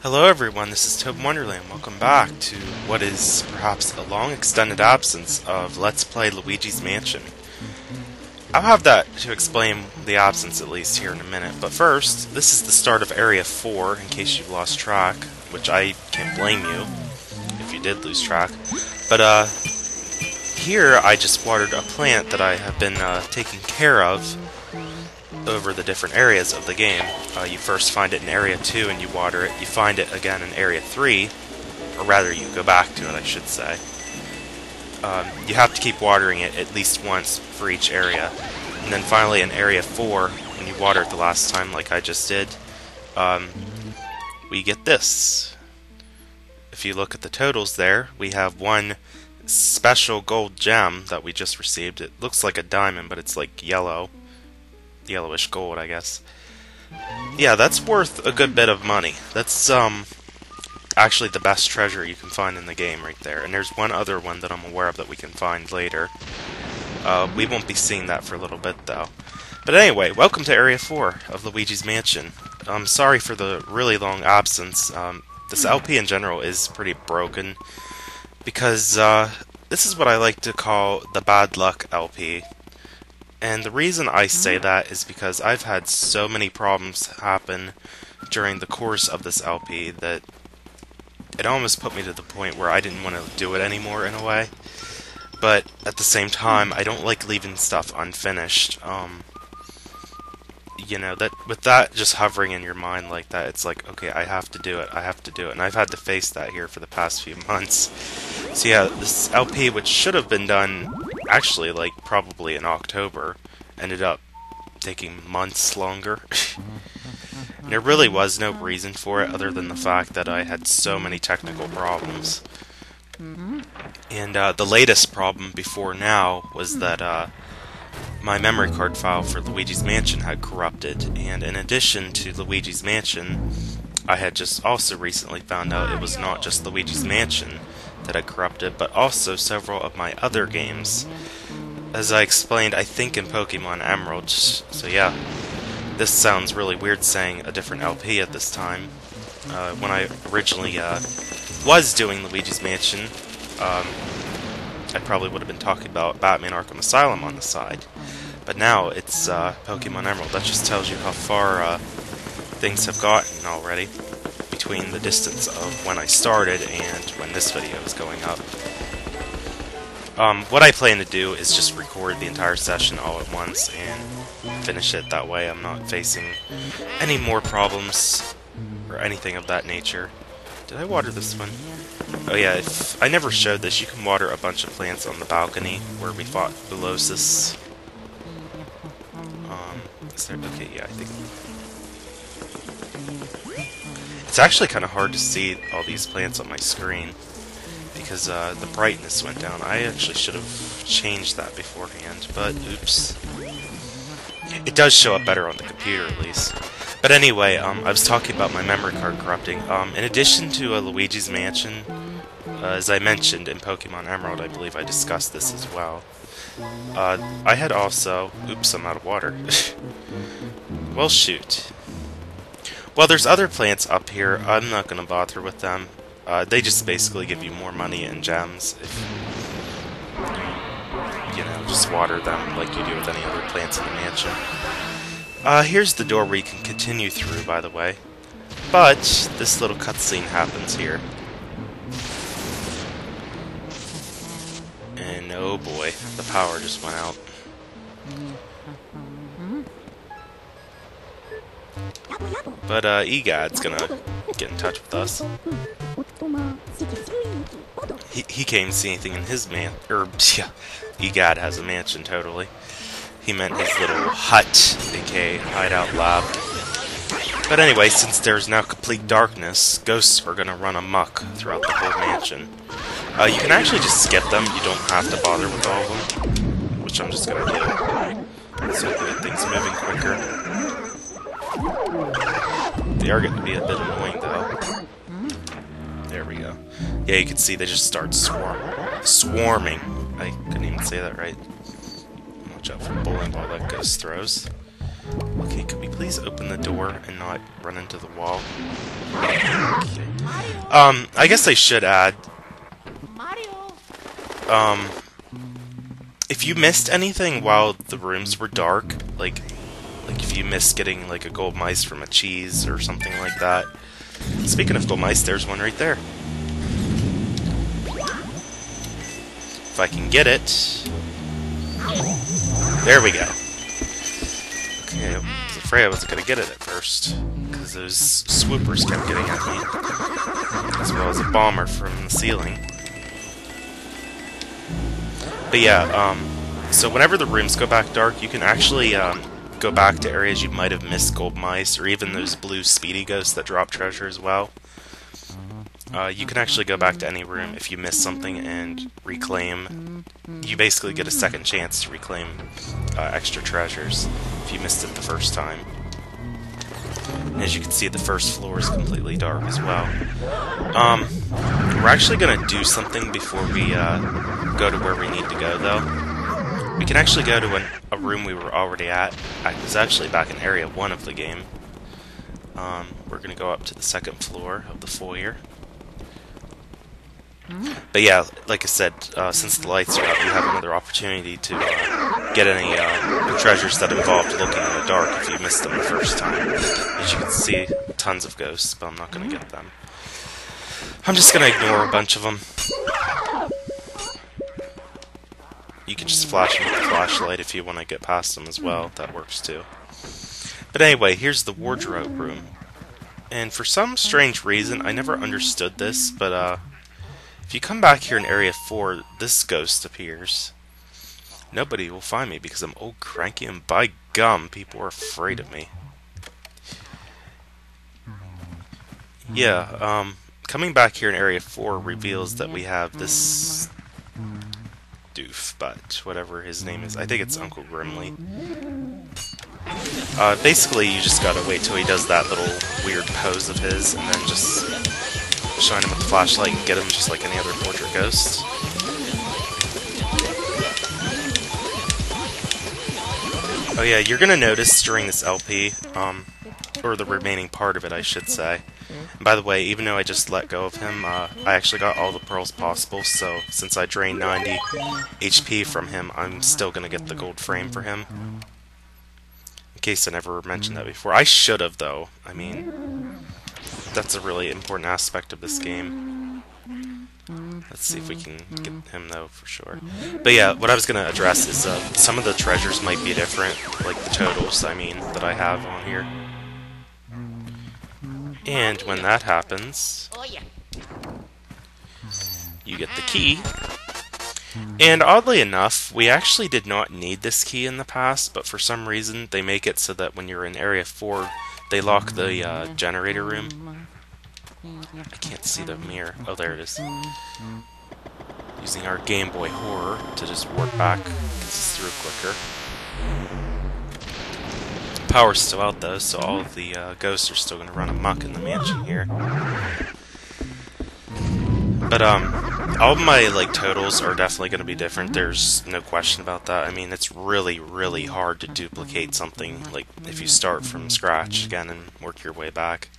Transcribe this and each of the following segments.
Hello everyone, this is ToadinWonderland. Welcome back to what is perhaps a long extended absence of Let's Play Luigi's Mansion. I'll have that to explain the absence at least here in a minute, but first, this is the start of Area 4, in case you've lost track, which I can't blame you if you did lose track. But here I just watered a plant that I have been taking care of over the different areas of the game. You first find it in Area 2 and you water it. You find it again in Area 3, or rather you go back to it, I should say. You have to keep watering it at least once for each area. And then finally in Area 4, when you water it the last time like I just did, we get this. If you look at the totals there, we have one special gold gem that we just received. It looks like a diamond, but it's like yellow. Yellowish gold, I guess. Yeah, that's worth a good bit of money. That's actually the best treasure you can find in the game right there. And there's one other one that I'm aware of that we can find later. We won't be seeing that for a little bit though. But anyway, welcome to Area 4 of Luigi's Mansion. I'm sorry for the really long absence. This LP in general is pretty broken because this is what I like to call the bad luck LP. And the reason I say that is because I've had so many problems happen during the course of this LP that it almost put me to the point where I didn't want to do it anymore in a way. But at the same time, I don't like leaving stuff unfinished. You know, that with that just hovering in your mind like that, it's like, okay, I have to do it, I have to do it. And I've had to face that here for the past few months. So yeah, this LP, which should have been done actually like probably in October, ended up taking months longer. And there really was no reason for it other than the fact that I had so many technical problems. And the latest problem before now was that my memory card file for Luigi's Mansion had corrupted, and in addition to Luigi's Mansion, I had just also recently found out it was not just Luigi's Mansion that had corrupted, but also several of my other games. As I explained, I think in Pokemon Emerald. So yeah, this sounds really weird saying a different LP at this time. When I originally was doing Luigi's Mansion, I probably would have been talking about Batman Arkham Asylum on the side. But now it's Pokemon Emerald. That just tells you how far things have gotten already between the distance of when I started and when this video is going up. What I plan to do is just record the entire session all at once and finish it that way. I'm not facing any more problems or anything of that nature. Did I water this one? Oh yeah, if I never showed this, you can water a bunch of plants on the balcony where we fought Bullosis. Is there, okay, yeah, I think... It's actually kind of hard to see all these plants on my screen because the brightness went down. I actually should have changed that beforehand, but oops. It does show up better on the computer at least. But anyway, I was talking about my memory card corrupting. In addition to Luigi's Mansion, as I mentioned in Pokemon Emerald, I believe I discussed this as well. I had also... Oops, I'm out of water. Well, shoot. Well, there's other plants up here. I'm not going to bother with them. They just basically give you more money and gems if you know, just water them like you do with any other plants in the mansion. Here's the door where you can continue through, by the way. But this little cutscene happens here. And oh boy, the power just went out. But EGAD's gonna get in touch with us. He can't see anything in his yeah, EGAD has a mansion, totally. He meant his little hut, aka hideout lab. But anyway, since there's now complete darkness, ghosts are gonna run amok throughout the whole mansion. You can actually just skip them, you don't have to bother with all of them, which I'm just gonna do. So get things moving quicker. They are getting to be a bit annoying though. There we go. Yeah, you can see they just start swarming. I couldn't even say that right. Watch out for bowling ball that ghost throws. Okay, could we please open the door and not run into the wall? Okay. I guess I should add, if you missed anything while the rooms were dark, like if you missed getting like a gold mice from a cheese or something like that. Speaking of gold mice, there's one right there. If I can get it. There we go. Okay, I was afraid I wasn't going to get it at first, because those swoopers kept getting at me, as well as a bomber from the ceiling. But yeah, so whenever the rooms go back dark, you can actually go back to areas you might have missed gold mice, or even those blue speedy ghosts that drop treasure as well. You can actually go back to any room if you missed something and reclaim. You basically get a second chance to reclaim extra treasures if you missed it the first time. And as you can see, the first floor is completely dark as well. We're actually going to do something before we go to where we need to go, though. We can actually go to a room we were already at. It was actually back in Area 1 of the game. We're going to go up to the second floor of the foyer. But yeah, like I said, since the lights are out, you have another opportunity to get any treasures that involved looking in the dark if you missed them the first time. As you can see, tons of ghosts, but I'm not going to get them. I'm just going to ignore a bunch of them. You can just flash them with the flashlight if you want to get past them as well. That works too. But anyway, here's the wardrobe room. And for some strange reason, I never understood this, but if you come back here in Area 4, this ghost appears. Nobody will find me because I'm old, cranky, and by gum, people are afraid of me. Yeah, coming back here in Area 4 reveals that we have this doof, but whatever his name is. I think it's Uncle Grimly. Basically, you just gotta wait till he does that little weird pose of his, and then just shine him with the flashlight and get him just like any other portrait ghost. Oh yeah, you're gonna notice during this LP, or the remaining part of it, I should say. And by the way, even though I just let go of him, I actually got all the pearls possible, so since I drained 90 HP from him, I'm still gonna get the gold frame for him. In case I never mentioned that before. I should have, though. I mean, that's a really important aspect of this game. Let's see if we can get him, though, for sure. But yeah, what I was going to address is some of the treasures might be different, like the totals, I mean, that I have on here. And when that happens, you get the key. And oddly enough, we actually did not need this key in the past, but for some reason they make it so that when you're in Area 4, they lock the generator room. I can't see the mirror. Oh, there it is. Using our Game Boy Horror to just warp back, gets us through quicker. Power's still out though, so all of the ghosts are still going to run amok in the mansion here. But all of my totals are definitely going to be different. There's no question about that. I mean, it's really, really hard to duplicate something if you start from scratch again and work your way back.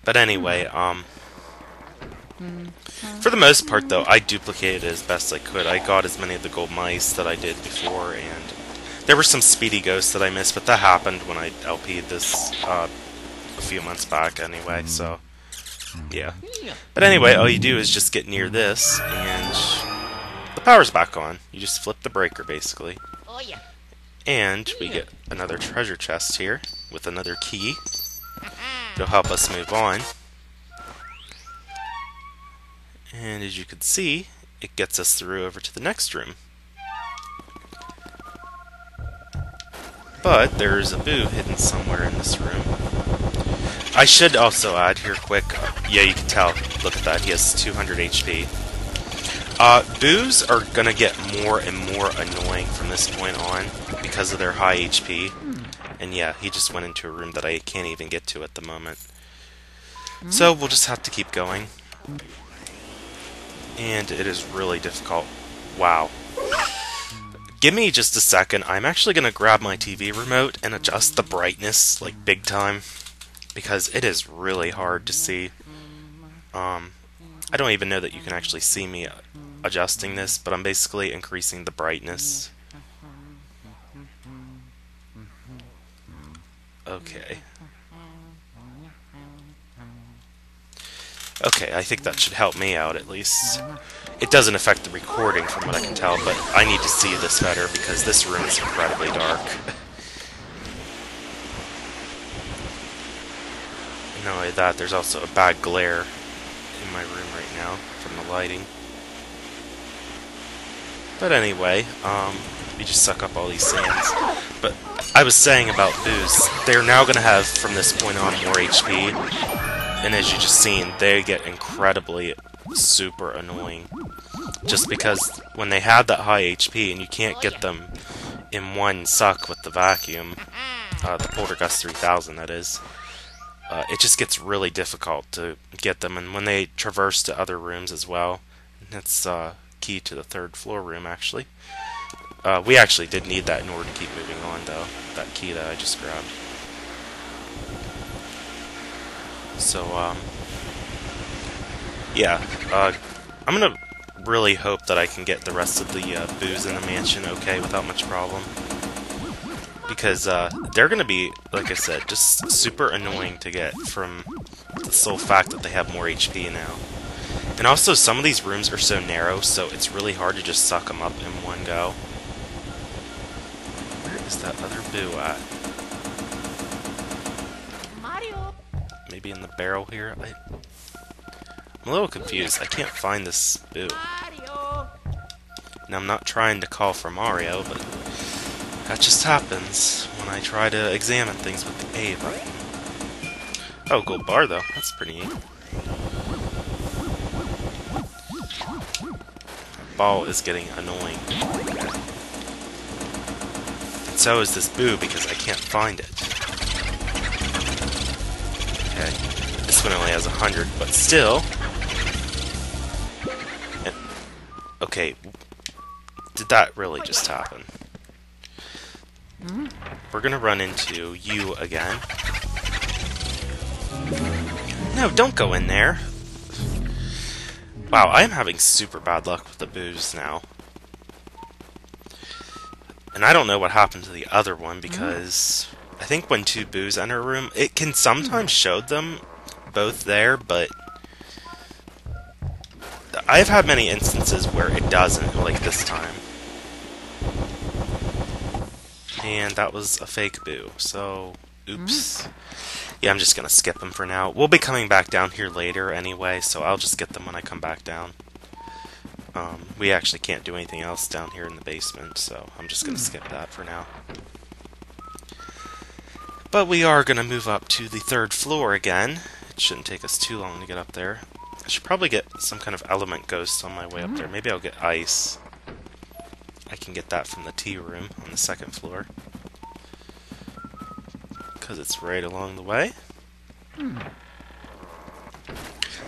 But anyway, for the most part though, I duplicated it as best I could. I got as many of the gold mice that I did before, and there were some speedy ghosts that I missed, but that happened when I LP'd this a few months back anyway, so yeah. But anyway, all you do is just get near this, and the power's back on. You just flip the breaker, basically. And we get another treasure chest here, with another key. It'll help us move on. And as you can see, it gets us through over to the next room. But there's a boo hidden somewhere in this room. I should also add here quick, yeah, you can tell, look at that, he has 200 HP. Boos are gonna get more and more annoying from this point on because of their high HP. And yeah, he just went into a room that I can't even get to at the moment. So we'll just have to keep going. And it is really difficult. Wow. Give me just a second. I'm actually going to grab my TV remote and adjust the brightness, like, big time. Because it is really hard to see. I don't even know that you can actually see me adjusting this, but I'm basically increasing the brightness. Okay. Okay, I think that should help me out at least. It doesn't affect the recording from what I can tell, but I need to see this better because this room is incredibly dark. Not only that, there's also a bad glare in my room right now from the lighting. But anyway, we just suck up all these sands. But I was saying about boos, they're now going to have, from this point on, more HP. And as you just seen, they get incredibly super annoying. Just because when they have that high HP and you can't get them in one suck with the vacuum, the Poltergust 3000 that is, it just gets really difficult to get them. And when they traverse to other rooms as well, that's key to the third floor room actually. We actually did need that in order to keep moving on though, that key that I just grabbed. So, yeah, I'm gonna really hope that I can get the rest of the boos in the mansion okay without much problem. Because they're gonna be, like I said, just super annoying to get from the sole fact that they have more HP now. And also, some of these rooms are so narrow, so it's really hard to just suck them up in one go. Where is that other boo at? Maybe in the barrel here? I'm a little confused. I can't find this boo. Now, I'm not trying to call for Mario, but that just happens when I try to examine things with the A button. Oh, gold bar, though. That's pretty neat. The ball is getting annoying. And so is this boo, because I can't find it. Okay. This one only has 100, but still. And, okay. Did that really just happen? We're gonna run into you again. No, don't go in there! Wow, I am having super bad luck with the boos now. And I don't know what happened to the other one, because I think when two boos enter a room, it can sometimes show them both there, but I've had many instances where it doesn't, like this time. And that was a fake boo, so oops. Yeah, I'm just gonna skip them for now. We'll be coming back down here later anyway, so I'll just get them when I come back down. We actually can't do anything else down here in the basement, so I'm just gonna skip that for now. But we are gonna move up to the third floor again. It shouldn't take us too long to get up there. I should probably get some kind of element ghost on my way up there. Maybe I'll get ice. I can get that from the tea room on the second floor. Because it's right along the way.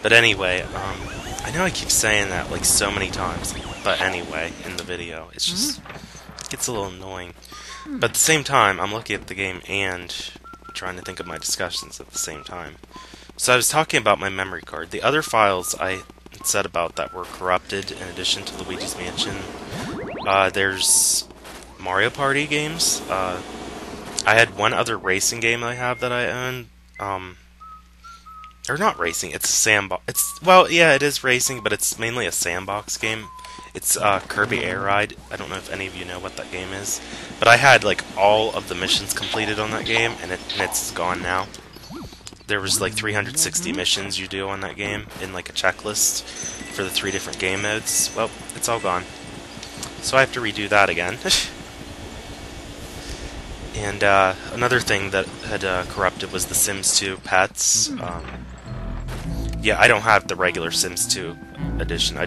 But anyway, I know I keep saying that like so many times, but anyway, in the video, it's just, it gets a little annoying. But at the same time, I'm looking at the game and trying to think of my discussions at the same time. So I was talking about my memory card. The other files I said about that were corrupted in addition to Luigi's Mansion. There's Mario Party games. I had one other racing game I have that I own. Or not racing, it's a sandbox. Well, yeah, it is racing, but it's mainly a sandbox game. It's Kirby Air Ride. I don't know if any of you know what that game is. But I had like all of the missions completed on that game, and it's gone now. There was like 360 missions you do on that game in like a checklist for the 3 different game modes. Well, it's all gone. So I have to redo that again. And another thing that had corrupted was the Sims 2 pets. Yeah, I don't have the regular Sims 2 edition. I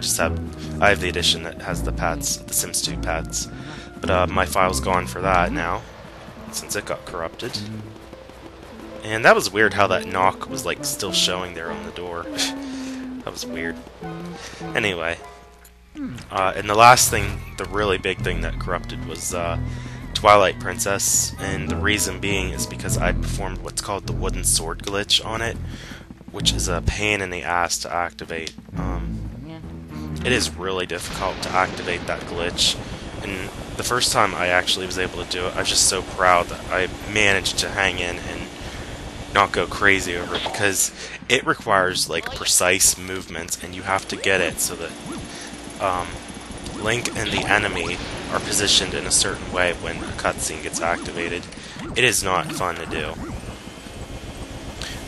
have the edition that has the pets, the Sims 2 pets. But my file's gone for that now, since it got corrupted. And that was weird how that knock was like still showing there on the door. That was weird. Anyway, And the last thing, the really big thing that corrupted was Twilight Princess, and the reason being is because I performed what's called the wooden sword glitch on it, which is a pain in the ass to activate. It is really difficult to activate that glitch, and the first time I actually was able to do it, I was just so proud that I managed to hang in and not go crazy over it, because it requires like precise movements, and you have to get it so that Link and the enemy are positioned in a certain way when a cutscene gets activated. It is not fun to do.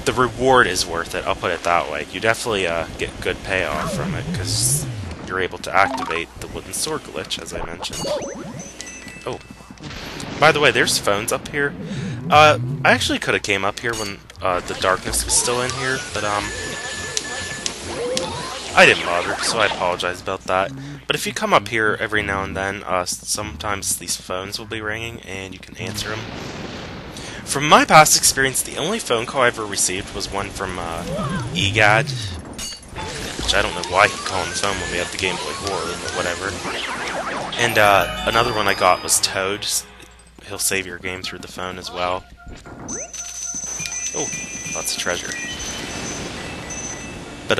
The reward is worth it, I'll put it that way. You definitely get good payoff from it, because you're able to activate the wooden sword glitch, as I mentioned. Oh. By the way, there's phones up here. I actually could have came up here when the darkness was still in here, but I didn't bother, so I apologize about that. But if you come up here every now and then, sometimes these phones will be ringing, and you can answer them. From my past experience, the only phone call I ever received was one from Weegee, which I don't know why he'd call on the phone when we have the Game Boy Horror, but whatever. And another one I got was Toad. He'll save your game through the phone as well. Oh, lots of treasure. But,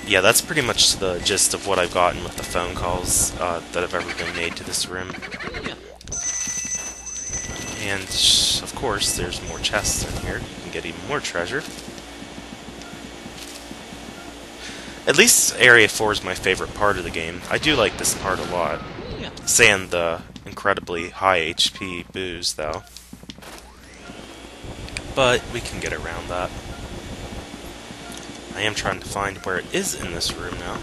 yeah, that's pretty much the gist of what I've gotten with the phone calls that have ever been made to this room. And, of course, there's more chests in here. You can get even more treasure. At least Area 4 is my favorite part of the game. I do like this part a lot. Saying the incredibly high HP boos, though. But we can get around that. I am trying to find where it is in this room now.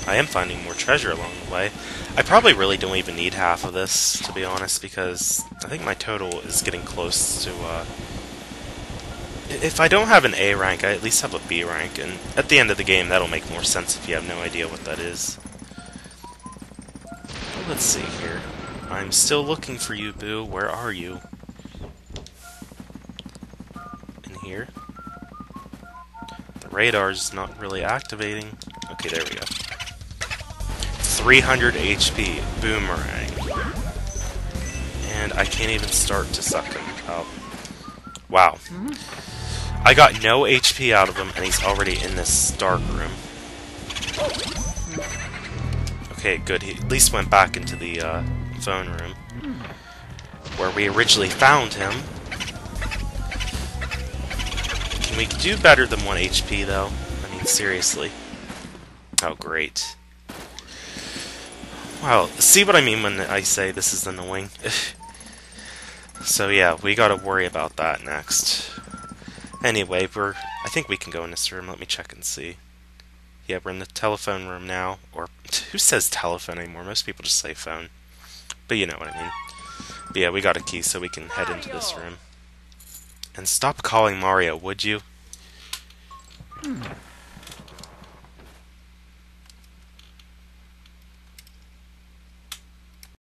I am finding more treasure along the way. I probably really don't even need half of this, to be honest, because I think my total is getting close to, if I don't have an A rank, I at least have a B rank, and at the end of the game, that'll make more sense if you have no idea what that is. Let's see here. I'm still looking for you, Boo. Where are you? In here? The radar's not really activating. Okay, there we go. 300 HP. Boomerang. And I can't even start to suck him up. Wow. I got no HP out of him, and he's already in this dark room. Okay, good. He at least went back into the phone room, where we originally found him. Can we do better than 1 HP, though? I mean, seriously. Oh, great. Wow, see what I mean when I say this is annoying? So yeah, we gotta worry about that next. Anyway, I think we can go in this room. Let me check and see. Yeah, we're in the telephone room now. Or, who says telephone anymore? Most people just say phone. But you know what I mean. But yeah, we got a key, so we can head into this room. And stop calling Mario, would you?